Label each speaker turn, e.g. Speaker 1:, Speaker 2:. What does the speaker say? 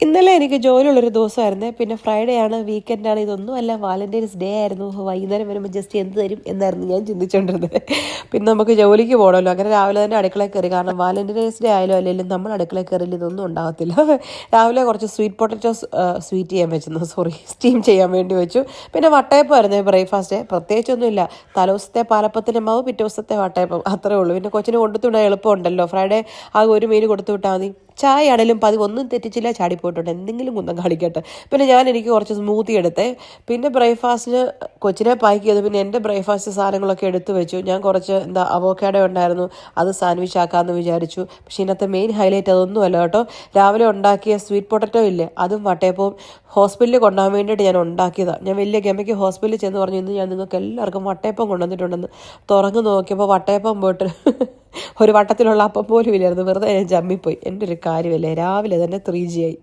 Speaker 1: ഇന്നലെ എനിക്ക് ജോലിയുള്ളൊരു ദിവസമായിരുന്നേ. പിന്നെ ഫ്രൈഡേ ആണ്, വീക്കെൻഡാണ്. ഇതൊന്നുമല്ല, വാലന്റൈൻസ് ഡേ ആയിരുന്നു. വൈകുന്നേരം വരുമ്പോൾ ജസ്റ്റ് എന്ത് തരും എന്നായിരുന്നു ഞാൻ ചിന്തിച്ചുകൊണ്ടിരുന്നത്. പിന്നെ നമുക്ക് ജോലിക്ക് പോകണമല്ലോ. അങ്ങനെ രാവിലെ തന്നെ അടുക്കളയിൽ കയറി. കാരണം വാലന്റൈൻസ് ഡേ ആയാലും അല്ലെങ്കിലും നമ്മൾ അടുക്കളയിൽ കയറില്ല, ഇതൊന്നും ഉണ്ടാകത്തില്ല. രാവിലെ കുറച്ച് സ്വീറ്റ് പൊട്ടറ്റോസ് സ്വീറ്റ് ചെയ്യാൻ വെച്ചു, സ്റ്റീം ചെയ്യാൻ വേണ്ടി വെച്ചു. പിന്നെ വട്ടയപ്പമായിരുന്നു ബ്രേക്ക്ഫാസ്റ്റ്. പ്രത്യേകിച്ചൊന്നുമില്ല. തലേദിവസത്തെ പാലപ്പത്തിൻ്റെ മാവ്, പിറ്റേ ദിവസത്തെ വട്ടയപ്പം, അത്രേ ഉള്ളൂ. പിന്നെ കൊച്ചിന് കൊണ്ടുവിടാൻ എളുപ്പമുണ്ടല്ലോ. ഫ്രൈഡേ ആ ഒരു മീൻ കൊടുത്തു വിട്ടാൽ മതി. ചായ ആണെങ്കിലും ഒന്നും തെറ്റിച്ചില്ല, ചാടിപ്പോയിട്ടുണ്ട്, എന്തെങ്കിലും കുന്തം കളിക്കട്ടെ. പിന്നെ എനിക്ക് കുറച്ച് സ്മൂത്തി എടുത്തേ. പിന്നെ ബ്രേക്ക്ഫാസ്റ്റിന് കൊച്ചിനെ പാക്ക് ചെയ്തു. പിന്നെ എൻ്റെ ബ്രേക്ക്ഫാസ്റ്റ് സാധനങ്ങളൊക്കെ എടുത്തു വെച്ചു. ഞാൻ കുറച്ച് അവോക്കാഡോ ഉണ്ടായിരുന്നു, അത് സാൻഡ്വിച്ച് ആക്കാമെന്ന് വിചാരിച്ചു. പക്ഷേ ഇതിനകത്ത് മെയിൻ ഹൈലൈറ്റ് അതൊന്നുമല്ല കേട്ടോ. രാവിലെ ഉണ്ടാക്കിയ സ്വീറ്റ് പൊട്ടറ്റോ ഇല്ലേ, അതും വട്ടയപ്പവും ഹോസ്പിറ്റലിൽ കൊണ്ടുപോകാൻ വേണ്ടിയിട്ട് ഞാൻ ഉണ്ടാക്കിയതാണ്. ഞാൻ വലിയ ഗമയ്ക്ക് ഹോസ്പിറ്റലിൽ ചെന്ന് പറഞ്ഞു, ഇന്ന് ഞാൻ നിങ്ങൾക്ക് എല്ലാവർക്കും വട്ടയപ്പം കൊണ്ടുവന്നിട്ടുണ്ടെന്ന്. തുറന്ന് നോക്കിയപ്പോൾ വട്ടയപ്പം പോയിട്ട് ഒരു വട്ടത്തിലുള്ള അപ്പം പോലും ഇല്ലായിരുന്നു. വെറുതെ ഞാൻ ചമ്മിപ്പോയി. എൻ്റെ ഒരു കാര്യമല്ലേ, രാവിലെ തന്നെ 3G ആയി.